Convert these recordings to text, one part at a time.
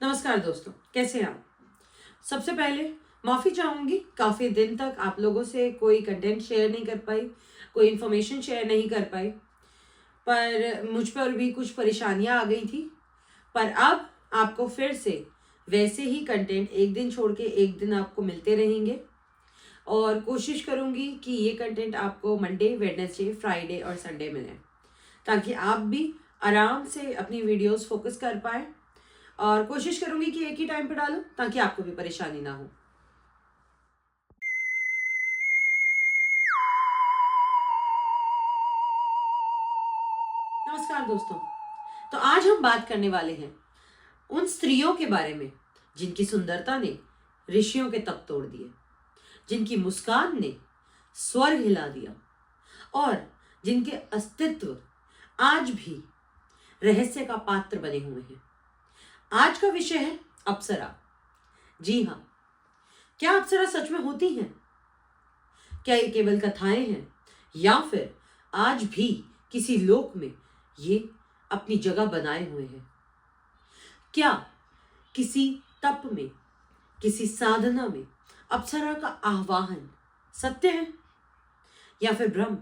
नमस्कार दोस्तों, कैसे हैं आप। सबसे पहले माफ़ी चाहूँगी, काफ़ी दिन तक आप लोगों से कोई कंटेंट शेयर नहीं कर पाई, कोई इन्फॉर्मेशन शेयर नहीं कर पाई, पर मुझ पर भी कुछ परेशानियाँ आ गई थी। पर अब आपको फिर से वैसे ही कंटेंट एक दिन छोड़ के एक दिन आपको मिलते रहेंगे और कोशिश करूँगी कि ये कंटेंट आपको मंडे, वेडनेसडे, फ्राइडे और संडे मिले, ताकि आप भी आराम से अपनी वीडियोस फोकस कर पाएँ। और कोशिश करूंगी कि एक ही टाइम पे डालूं ताकि आपको भी परेशानी ना हो। नमस्कार दोस्तों, तो आज हम बात करने वाले हैं उन स्त्रियों के बारे में जिनकी सुंदरता ने ऋषियों के तप तोड़ दिए, जिनकी मुस्कान ने स्वर्ग हिला दिया और जिनके अस्तित्व आज भी रहस्य का पात्र बने हुए हैं। आज का विषय है अप्सरा। जी हाँ, क्या अप्सरा सच में होती हैं? क्या ये केवल कथाएं हैं या फिर आज भी किसी लोक में ये अपनी जगह बनाए हुए हैं? क्या किसी तप में, किसी साधना में अप्सरा का आह्वान सत्य है या फिर भ्रम?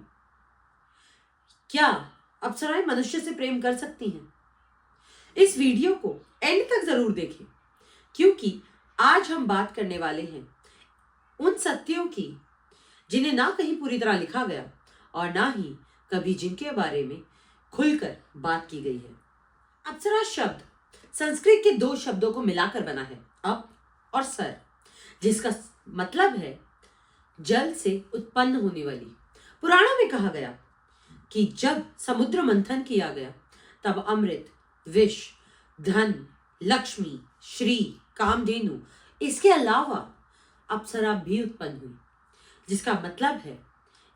क्या अप्सराएं मनुष्य से प्रेम कर सकती हैं? इस वीडियो को एंड तक जरूर देखें, क्योंकि आज हम बात करने वाले हैं उन सत्यों की जिन्हें ना कहीं पूरी तरह लिखा गया और ना ही कभी जिनके बारे में खुलकर बात की गई है। अप्सरा शब्द संस्कृत के दो शब्दों को मिलाकर बना है, अप और सर, जिसका मतलब है जल से उत्पन्न होने वाली। पुराणों में कहा गया कि जब समुद्र मंथन किया गया तब अमृत, विष, धन, लक्ष्मी, श्री, कामधेनु, इसके अलावा अप्सरा भी उत्पन्न हुई, जिसका मतलब है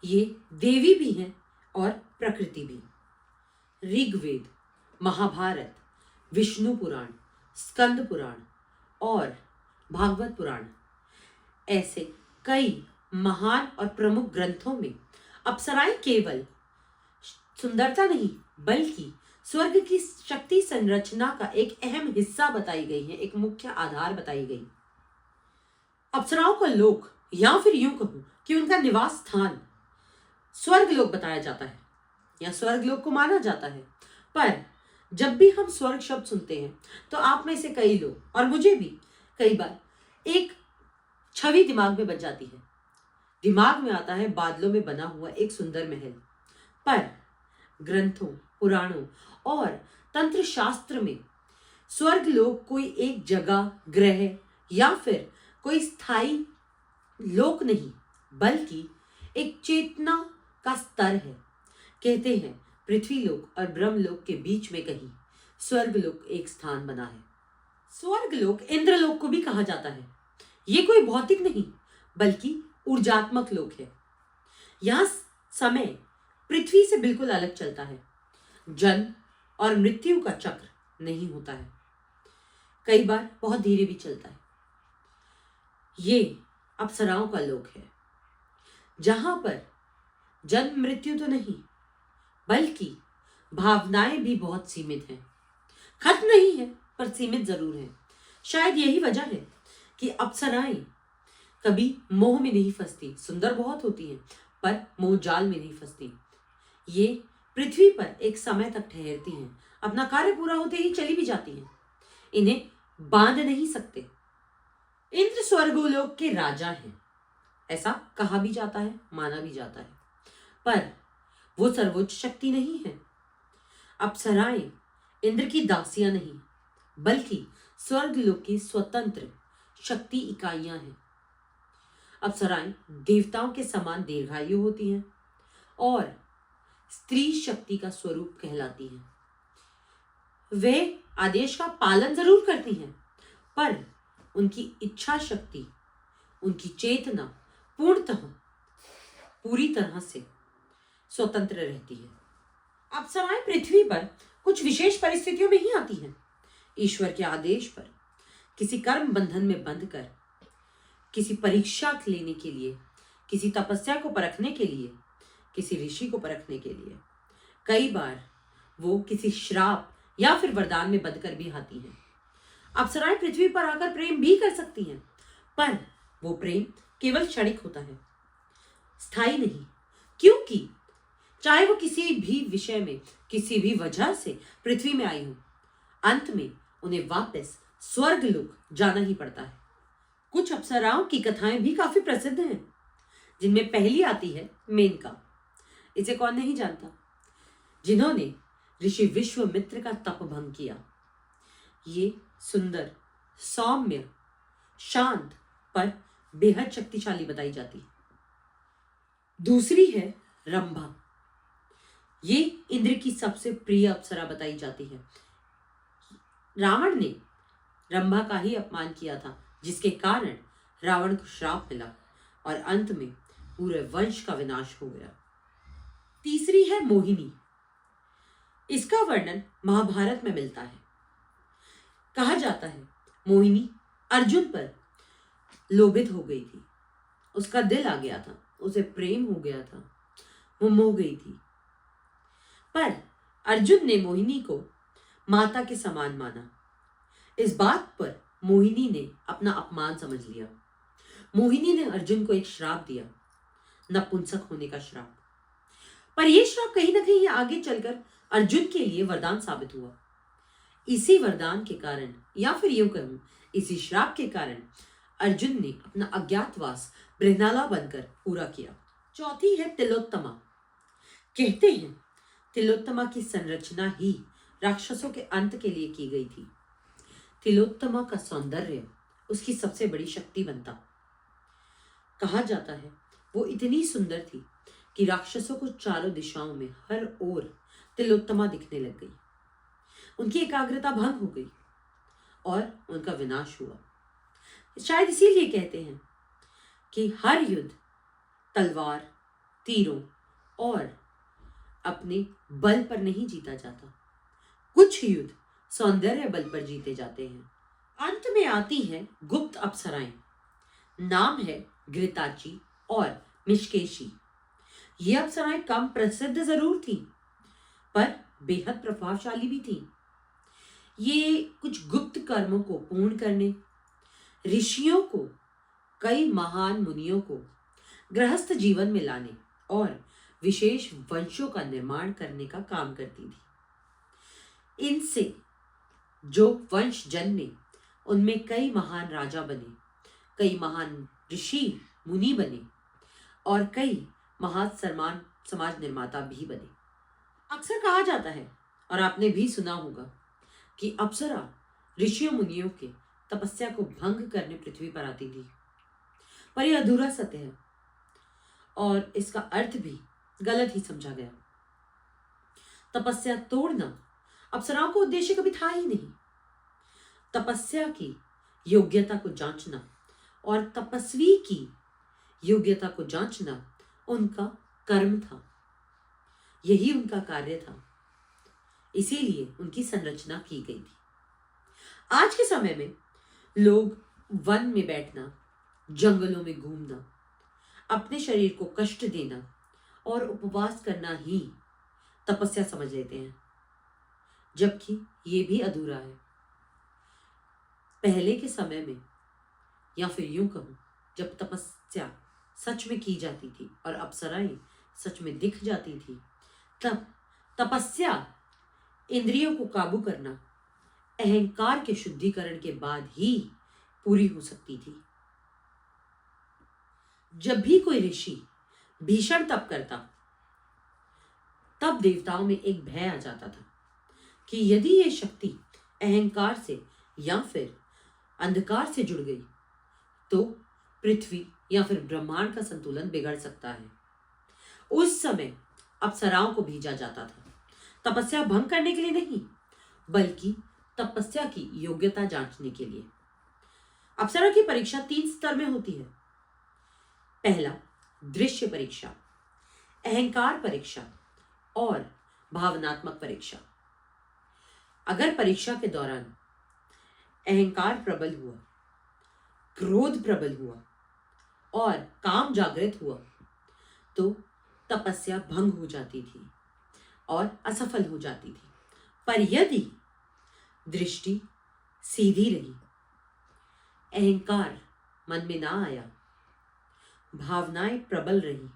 ये देवी भी हैं और प्रकृति भी। ऋग्वेद, महाभारत, विष्णु पुराण, स्कंद पुराण और भागवत पुराण, ऐसे कई महान और प्रमुख ग्रंथों में अप्सराएं केवल सुंदरता नहीं बल्कि स्वर्ग की शक्ति संरचना का एक अहम हिस्सा बताई गई है, एक मुख्य आधार बताई गई। अप्सराओं का लोक, या फिर यूं कहूं कि उनका निवास स्थान, स्वर्ग लोक बताया जाता है या स्वर्ग लोक को माना जाता है। पर जब भी हम स्वर्ग शब्द सुनते हैं तो आप में से कई लोग और मुझे भी कई बार एक छवि दिमाग में बच जाती है। दिमाग में आता है बादलों में बना हुआ एक सुंदर महल। पर ग्रंथों, पुराणों और तंत्र शास्त्र में स्वर्ग लोक कोई एक जगह, ग्रह या फिर कोई स्थायी लोक नहीं बल्कि एक चेतना का स्तर है। कहते हैं पृथ्वी लोक और ब्रह्मलोक के बीच में कहीं स्वर्ग लोक एक स्थान बना है। स्वर्ग लोक इंद्रलोक को भी कहा जाता है। ये कोई भौतिक नहीं बल्कि ऊर्जात्मक लोक है। यहां समय पृथ्वी से बिल्कुल अलग चलता है। जन्म और मृत्यु का चक्र नहीं होता है, कई बार बहुत धीरे भी चलता है। ये अप्सराओं का लोक है, जहां पर जन्म मृत्यु तो नहीं बल्कि भावनाएं भी बहुत सीमित हैं। खत्म नहीं है पर सीमित जरूर है। शायद यही वजह है कि अप्सराएं कभी मोह में नहीं फंसती। सुंदर बहुत होती हैं पर मोह जाल में नहीं फंसती। ये पृथ्वी पर एक समय तक ठहरती हैं, अपना कार्य पूरा होते ही चली भी जाती हैं। इन्हें बांध नहीं सकते। इंद्र स्वर्गलोक के राजा हैं, ऐसा कहा भी जाता है, माना भी जाता है, पर वो सर्वोच्च शक्ति नहीं है। अप्सराएं इंद्र की दासियां नहीं बल्कि स्वर्गलोक की स्वतंत्र शक्ति इकाइयां हैं। अप्सराएं देवताओं के समान दीर्घायु होती हैं और स्त्री शक्ति का स्वरूप कहलाती हैं। वे आदेश का पालन जरूर करती हैं पर उनकी इच्छा शक्ति, उनकी चेतना पूरी तरह से स्वतंत्र रहती है। अप्सराएं पृथ्वी पर कुछ विशेष परिस्थितियों में ही आती हैं। ईश्वर के आदेश पर किसी कर्म बंधन में बंधकर, किसी परीक्षा लेने के लिए, किसी तपस्या को परखने के लिए, किसी ऋषि को परखने के लिए, कई बार वो किसी श्राप या फिर वरदान में बंधकर भी आती हैं। अप्सराएं पृथ्वी पर आकर प्रेम भी कर सकती हैं, पर वो प्रेम केवल क्षणिक होता है, स्थायी नहीं। क्योंकि चाहे वो किसी भी विषय में किसी भी वजह से पृथ्वी में आई हो, अंत में उन्हें वापस स्वर्ग लोक जाना ही पड़ता है। कुछ अप्सराओं की कथाएं भी काफी प्रसिद्ध हैं, जिनमें पहली आती है मेनका। इसे कौन नहीं जानता, जिन्होंने ऋषि विश्वामित्र का तप भंग किया। ये सुंदर, सौम्य, शांत पर बेहद शक्तिशाली बताई जाती है। दूसरी है रंभा। ये इंद्र की सबसे प्रिय अप्सरा बताई जाती है। रावण ने रंभा का ही अपमान किया था, जिसके कारण रावण को श्राप मिला और अंत में पूरे वंश का विनाश हो गया। तीसरी है मोहिनी। इसका वर्णन महाभारत में मिलता है। कहा जाता है मोहिनी अर्जुन पर लोभित हो गई थी, उसका दिल आ गया था, उसे प्रेम हो गया था, वो मोह गई थी। पर अर्जुन ने मोहिनी को माता के समान माना। इस बात पर मोहिनी ने अपना अपमान समझ लिया। मोहिनी ने अर्जुन को एक श्राप दिया, नपुंसक होने का श्राप। पर यह श्राप कहीं ना कहीं आगे चलकर अर्जुन के लिए वरदान साबित हुआ। इसी वरदान के कारण, या फिर यूं कहूं इसी श्राप के कारण, अर्जुन ने अपना अज्ञातवास बृहनाला बनकर पूरा किया। चौथी है तिलोत्तमा। कहते हैं तिलोत्तमा की संरचना ही राक्षसों के अंत के लिए की गई थी। तिलोत्तमा का सौंदर्य उसकी सबसे बड़ी शक्ति बनता। कहा जाता है वो इतनी सुंदर थी कि राक्षसों को चारों दिशाओं में हर ओर तिलोत्तमा दिखने लग गई। उनकी एकाग्रता भंग हो गई और उनका विनाश हुआ। शायद इसीलिए कहते हैं कि हर युद्ध तलवार, तीरों और अपने बल पर नहीं जीता जाता, कुछ युद्ध सौंदर्य बल पर जीते जाते हैं। अंत में आती हैं गुप्त अप्सराएं। नाम है घृताची और मिशकेशी। ये अप्सराएं कम प्रसिद्ध जरूर थी, पर बेहद प्रभावशाली भी थी। ये कुछ गुप्त कर्मों को पूर्ण करने, ऋषियों को, कई महान मुनियों को गृहस्थ जीवन में लाने और विशेष वंशों का निर्माण करने का काम करती थी। इनसे जो वंश जन्मे उनमें कई महान राजा बने, कई महान ऋषि मुनि बने और कई महान समाज निर्माता भी बने। अक्सर कहा जाता है, और आपने भी सुना होगा, कि अप्सरा ऋषियों मुनियों के तपस्या को भंग करने पृथ्वी पर आती थी। पर यह अधूरा सत्य है और इसका अर्थ भी गलत ही समझा गया। तपस्या तोड़ना अप्सराओं का उद्देश्य कभी था ही नहीं। तपस्या की योग्यता को जांचना और तपस्वी की योग्यता को जांचना उनका कर्म था, यही उनका कार्य था। इसीलिए उनकी संरचना की गई थी। आज के समय में लोग वन में बैठना, जंगलों में घूमना, अपने शरीर को कष्ट देना और उपवास करना ही तपस्या समझ लेते हैं, जबकि ये भी अधूरा है। पहले के समय में, या फिर यूं कहूं, जब तपस्या सच में की जाती थी और अप्सराएं सच में दिख जाती थी, तब तपस्या इंद्रियों को काबू करना अहंकार के शुद्धिकरण के बाद ही पूरी हो सकती थी। जब भी कोई ऋषि भीषण तप करता, तब देवताओं में एक भय आ जाता था कि यदि ये शक्ति अहंकार से या फिर अंधकार से जुड़ गई तो पृथ्वी या फिर ब्रह्मांड का संतुलन बिगड़ सकता है। उस समय अप्सराओं को भेजा जाता था, तपस्या भंग करने के लिए नहीं, बल्कि तपस्या की योग्यता जांचने के लिए। अप्सरा की परीक्षा 3 स्तर में होती है। पहला दृश्य परीक्षा, अहंकार परीक्षा और भावनात्मक परीक्षा। अगर परीक्षा के दौरान अहंकार प्रबल हुआ, क्रोध प्रबल हुआ और काम जागृत हुआ तो तपस्या भंग हो जाती थी और असफल हो जाती थी। पर यदि दृष्टि, सीधी रही, अहंकार मन में ना आया, भावनाएं प्रबल रही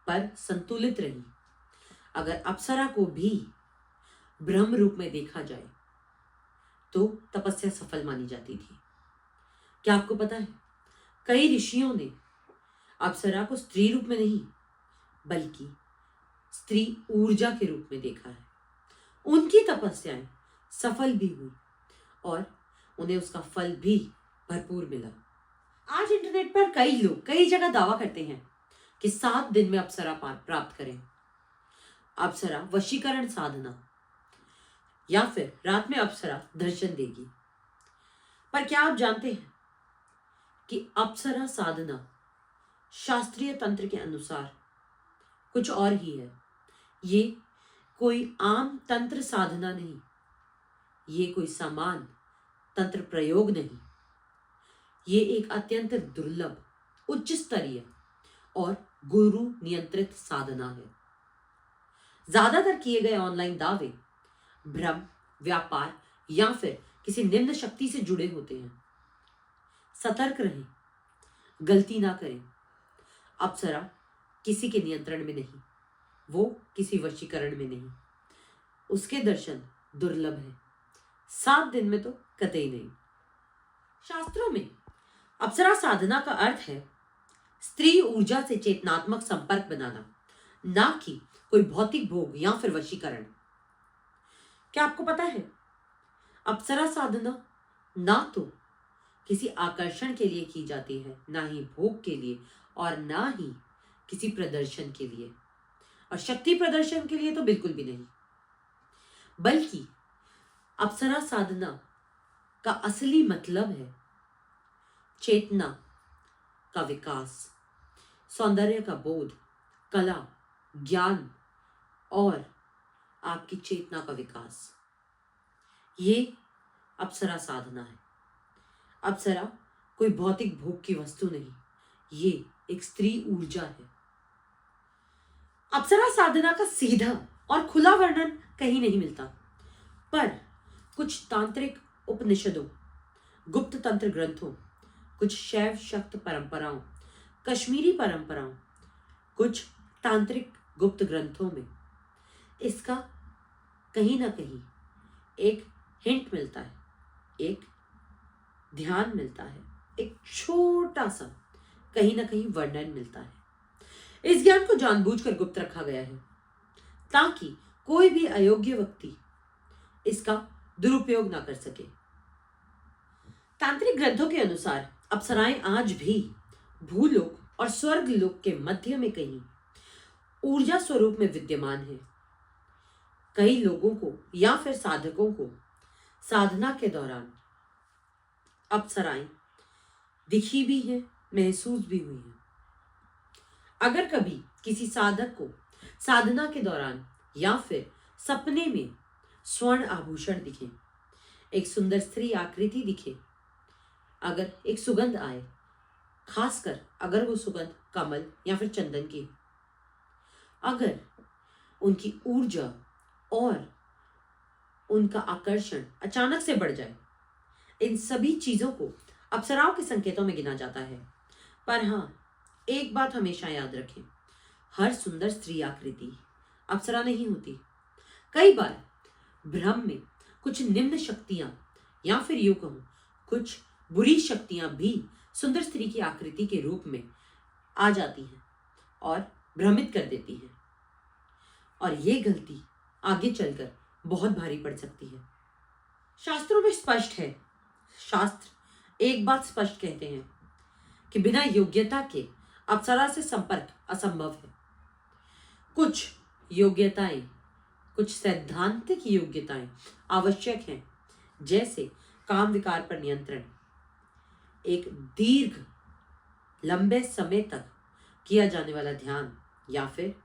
पर संतुलित रही। अगर अप्सरा को भी ब्रह्म रूप में देखा जाए तो तपस्या सफल मानी जाती थी। क्या आपको पता है, कई ऋषियों ने अप्सरा को स्त्री रूप में नहीं बल्कि स्त्री ऊर्जा के रूप में देखा है। उनकी तपस्याएं सफल भी हुई और उन्हें उसका फल भी भरपूर मिला। आज इंटरनेट पर कई लोग कई जगह दावा करते हैं कि 7 दिन में अप्सरा प्राप्त करें। अप्सरा वशीकरण साधना या फिर रात में अप्सरा दर्शन देगी। पर क्या आप जानते हैं कि अप्सरा साधना शास्त्रीय तंत्र के अनुसार कुछ और ही है। ये कोई आम तंत्र साधना नहीं, ये कोई सामान्य तंत्र प्रयोग नहीं, ये एक अत्यंत दुर्लभ, उच्च स्तरीय और गुरु नियंत्रित साधना है। ज्यादातर किए गए ऑनलाइन दावे भ्रम, व्यापार या फिर किसी निम्न शक्ति से जुड़े होते हैं। सतर्क रहें, गलती ना करें। अप्सरा किसी के नियंत्रण में नहीं, वो किसी वशीकरण में नहीं। उसके दर्शन दुर्लभ है, 7 दिन में तो कतई नहीं। शास्त्रों में अप्सरा साधना का अर्थ है स्त्री ऊर्जा से चेतनात्मक संपर्क बनाना, ना कि कोई भौतिक भोग या फिर वशीकरण। क्या आपको पता है, अप्सरा साधना ना तो किसी आकर्षण के लिए की जाती है, ना ही भोग के लिए और ना ही किसी प्रदर्शन के लिए, और शक्ति प्रदर्शन के लिए तो बिल्कुल भी नहीं। बल्कि अप्सरा साधना का असली मतलब है चेतना का विकास, सौंदर्य का बोध, कला, ज्ञान और आपकी चेतना का विकास। ये अप्सरा साधना है। अप्सरा कोई भौतिक भोग की वस्तु नहीं, ये एक स्त्री ऊर्जा है। अप्सरा साधना का सीधा और खुला वर्णन कहीं नहीं मिलता, पर कुछ तांत्रिक उपनिषदों, गुप्त तंत्र ग्रंथों, कुछ शैव शक्त परंपराओं, कश्मीरी परंपराओं, कुछ तांत्रिक गुप्त ग्रंथों में इसका कहीं ना कहीं एक हिंट मिलता है, एक ध्यान मिलता है, एक छोटा सा कहीं ना कहीं वर्णन मिलता है। इस ज्ञान को जानबूझकर गुप्त रखा गया है ताकि कोई भी अयोग्य व्यक्ति इसका दुरुपयोग ना कर सके। तांत्रिक ग्रंथों के अनुसार अप्सराएं आज भी भूलोक और स्वर्ग लोक के मध्य में कहीं ऊर्जा स्वरूप में विद्यमान है। कई लोगों को या फिर साधकों को साधना के दौरान अप्सराएं दिखी भी हैं, महसूस भी हुई हैं। अगर कभी किसी साधक को साधना के दौरान या फिर सपने में स्वर्ण आभूषण दिखे, एक सुंदर स्त्री आकृति दिखे, अगर एक सुगंध आए, खासकर अगर वो सुगंध कमल या फिर चंदन की, अगर उनकी ऊर्जा और उनका आकर्षण अचानक से बढ़ जाए, इन सभी चीजों को अप्सराओं के संकेतों में गिना जाता है। पर हाँ, एक बात हमेशा याद रखें, हर सुंदर स्त्री आकृति अप्सरा नहीं होती। कई बार भ्रम में कुछ निम्न शक्तियां या फिर यूं कहूं कुछ बुरी शक्तियां भी सुंदर स्त्री की आकृति के रूप में आ जाती हैं और भ्रमित कर देती हैं, और ये गलती आगे चलकर बहुत भारी पड़ सकती है। शास्त्रों में स्पष्ट है, शास्त्र एक बात स्पष्ट कहते हैं कि बिना योग्यता के अप्सरा से संपर्क असंभव है। कुछ योग्यताएं, कुछ सैद्धांतिक योग्यताएं आवश्यक हैं, जैसे काम विकार पर नियंत्रण, एक दीर्घ लंबे समय तक किया जाने वाला ध्यान या फिर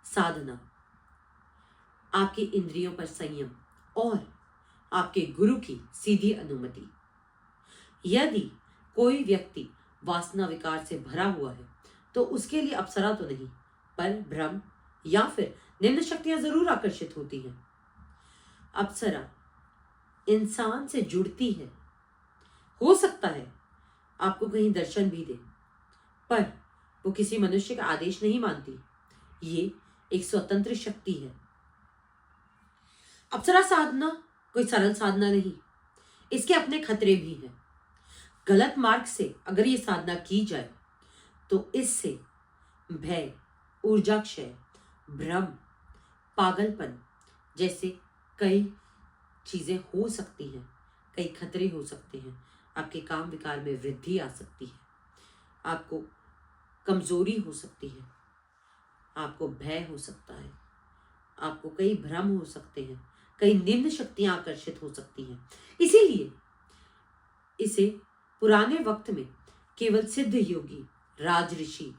साधना, आपकी इंद्रियों पर संयम और आपके गुरु की सीधी अनुमति। यदि कोई व्यक्ति वासना विकार से भरा हुआ है तो उसके लिए अप्सरा तो नहीं पर भ्रम या फिर निम्न शक्तियां जरूर आकर्षित होती हैं। अप्सरा इंसान से जुड़ती है। हो सकता है आपको कहीं दर्शन भी दे, पर वो किसी मनुष्य का आदेश नहीं मानती। ये एक स्वतंत्र शक्ति है। अप्सरा साधना कोई सरल साधना नहीं, इसके अपने खतरे भी हैं। गलत मार्ग से अगर ये साधना की जाए तो इससे भय, ऊर्जा क्षय, भ्रम, पागलपन जैसे कई चीजें हो सकती हैं, कई खतरे हो सकते हैं। आपके काम विकार में वृद्धि आ सकती है, आपको कमजोरी हो सकती है, आपको भय हो सकता है, आपको कई भ्रम हो सकते हैं, कई निम्न शक्तियां आकर्षित हो सकती हैं। इसीलिए इसे पुराने वक्त में केवल सिद्ध योगी, राजऋषि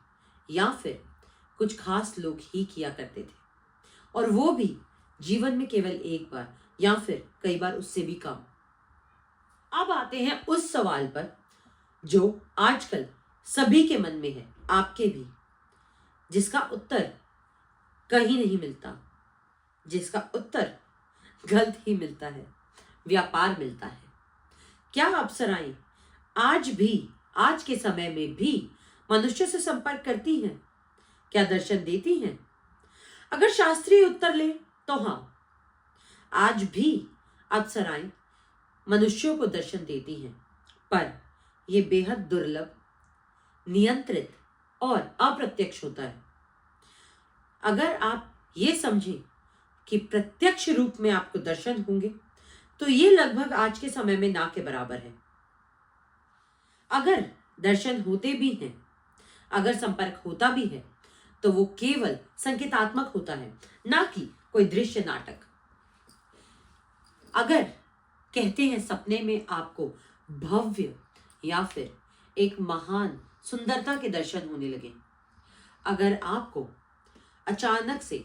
या फिर कुछ खास लोग ही किया करते थे, और वो भी जीवन में केवल एक बार या फिर कई बार उससे भी कम। अब आते हैं उस सवाल पर जो आजकल सभी के मन में है, आपके भी, जिसका उत्तर कहीं नहीं मिलता, जिसका उत्तर गलत ही मिलता है, व्यापार मिलता है। क्या अप्सराएं आज भी, आज के समय में भी मनुष्य से संपर्क करती हैं? क्या दर्शन देती हैं? अगर शास्त्रीय उत्तर ले तो हाँ, आज भी अप्सराएं मनुष्यों को दर्शन देती हैं, पर यह बेहद दुर्लभ, नियंत्रित और अप्रत्यक्ष होता है। अगर आप ये समझें कि प्रत्यक्ष रूप में आपको दर्शन होंगे तो ये लगभग आज के समय में ना के बराबर है। अगर दर्शन होते भी हैं, अगर संपर्क होता भी है, तो वो केवल संकेतात्मक होता है, ना कि कोई दृश्य नाटक। अगर कहते हैं सपने में आपको भव्य या फिर एक महान सुंदरता के दर्शन होने लगे, अगर आपको अचानक से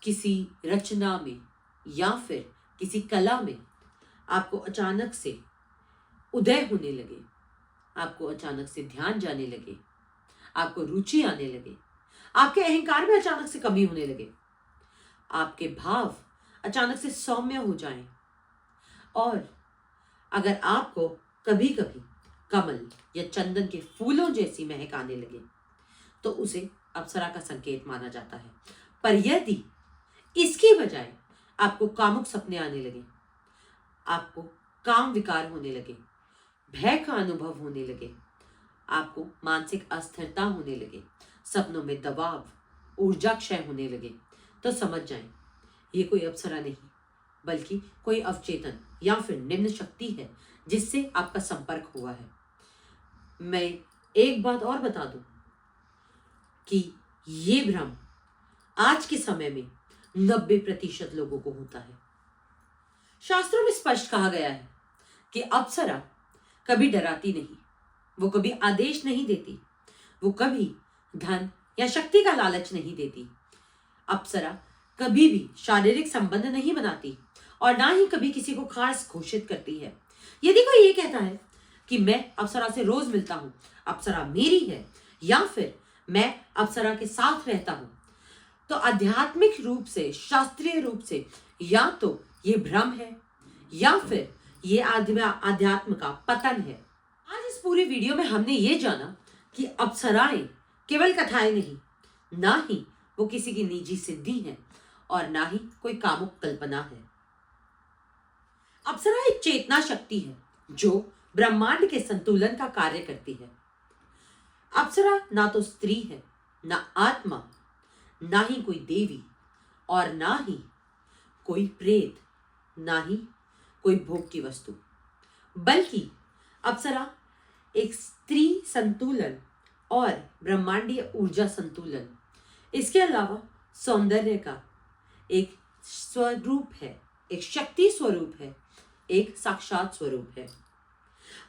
किसी रचना में या फिर किसी कला में आपको अचानक से उदय होने लगे, आपको अचानक से ध्यान जाने लगे, आपको रुचि आने लगे, आपके अहंकार में अचानक से कमी होने लगे, आपके भाव अचानक से सौम्य हो जाएं, और अगर आपको कभी कभी कमल या चंदन के फूलों जैसी महक आने लगे, तो उसे अप्सरा का संकेत माना जाता है। पर यदि इसकी बजाय आपको कामुक सपने आने लगे, आपको काम विकार होने लगे, भय का अनुभव होने लगे, आपको मानसिक अस्थिरता होने लगे, सपनों में दबाव, ऊर्जा क्षय होने लगे, तो समझ जाएं ये कोई अप्सरा नहीं, बल्कि कोई अवचेतन या फिर निम्न शक्ति है जिससे आपका संपर्क हुआ है। मैं एक बात और बता दूं कि ये भ्रम आज के समय में 90% लोगों को होता है। शास्त्रों में स्पष्ट कहा गया है कि अप्सरा कभी डराती नहीं, वो कभी आदेश नहीं देती, वो कभी धन या शक्ति का लालच नहीं देती। अप्सरा कभी भी शारीरिक संबंध नहीं बनाती और ना ही कभी किसी को खास घोषित करती है। यदि कोई ये कहता है कि मैं अप्सरा से रोज मिलता हूं, अप्सरा मेरी है, या फिर मैं अप्सरा के साथ रहता हूं, तो आध्यात्मिक रूप से, शास्त्रीय रूप से या तो ये भ्रम है या फिर ये आध्यात्म का पतन है। आज इस पूरी वीडियो में हमने ये जाना कि अप्सराएं केवल कथाएं नहीं, ना ही वो किसी की निजी सिद्धि है और ना ही कोई कामुक कल्पना है। अप्सरा एक चेतना शक्ति है जो ब्रह्मांड के संतुलन का कार्य करती है। अप्सरा ना तो स्त्री है, ना आत्मा, ना ही कोई देवी, और ना ही कोई प्रेत, ना ही कोई भोग की वस्तु, बल्कि अप्सरा एक स्त्री संतुलन और ब्रह्मांडीय ऊर्जा संतुलन, इसके अलावा सौंदर्य का एक स्वरूप है, एक शक्ति स्वरूप है, एक साक्षात स्वरूप है।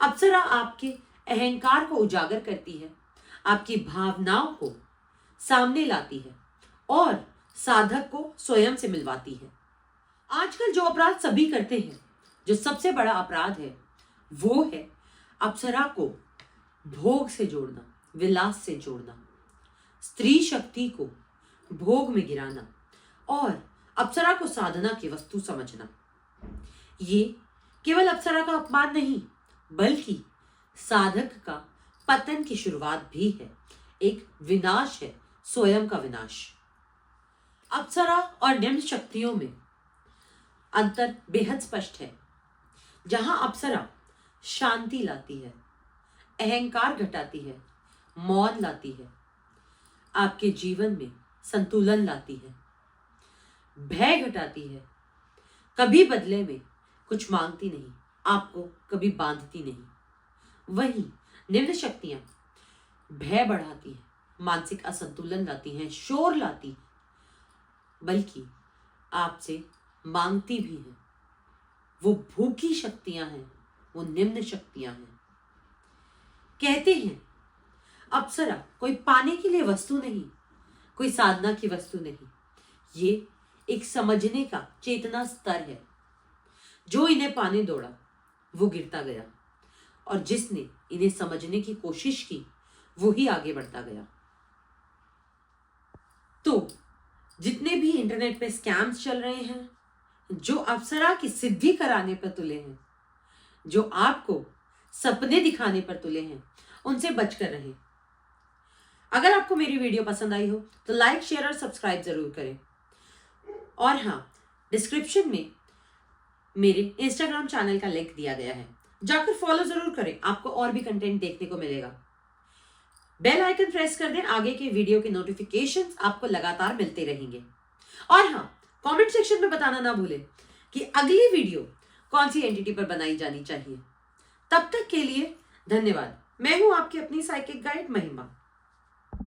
अप्सरा आपके अहंकार को उजागर करती है, आपकी भावनाओं को सामने लाती है और साधक को स्वयं से मिलवाती है। आजकल जो अपराध सभी करते हैं, जो सबसे बड़ा अपराध है, वो है अप्सरा को भोग से जोड़ना, विलास से जोड़ना, स्त्री शक्ति को भोग में गिराना और अप्सरा को साधना की वस्तु समझना। ये केवल अप्सरा का अपमान नहीं, बल्कि साधक का पतन की शुरुआत भी है। एक विनाश है, स्वयं का विनाश। अप्सरा और निम्न शक्तियों में अंतर बेहद स्पष्ट है। जहां अप्सरा शांति लाती है, अहंकार घटाती है, मौन लाती है, आपके जीवन में संतुलन लाती है, भय घटाती है, कभी बदले में कुछ मांगती नहीं, आपको कभी बांधती नहीं। वहीं निम्न शक्तियां भय बढ़ाती हैं, मानसिक असंतुलन लाती हैं, शोर लाती हैं, बल्कि आपसे मांगती भी हैं। वो भूखी शक्तियां हैं, वो निम्न शक्तियां हैं। कहते हैं अप्सरा कोई पाने के लिए वस्तु नहीं, कोई साधना की वस्तु नहीं, ये एक समझने का चेतना स्तर है। जो इन्हें पाने दौड़ा वो गिरता गया, और जिसने इन्हें समझने की कोशिश की वो ही आगे बढ़ता गया। तो जितने भी इंटरनेट पे स्कैम्स चल रहे हैं, जो अप्सरा की सिद्धि कराने पर तुले हैं, जो आपको सपने दिखाने पर तुले हैं, उनसे बचकर रहें। अगर आपको मेरी वीडियो पसंद आई हो तो लाइक, शेयर और सब्सक्राइब जरूर करें। और हाँ, डिस्क्रिप्शन में मेरे इंस्टाग्राम चैनल का लिंक दिया गया है, जाकर फॉलो जरूर करें, आपको और भी कंटेंट देखने को मिलेगा। बेल आइकन प्रेस कर दें, आगे के वीडियो के नोटिफिकेशंस आपको लगातार मिलते रहेंगे। और हाँ, कमेंट सेक्शन में बताना ना भूलें कि अगली वीडियो कौन सी एंटिटी पर बनाई जानी चाहिए। तब तक के लिए धन्यवाद। मैं हूं आपकी अपनी साइकिक गाइड महिमा।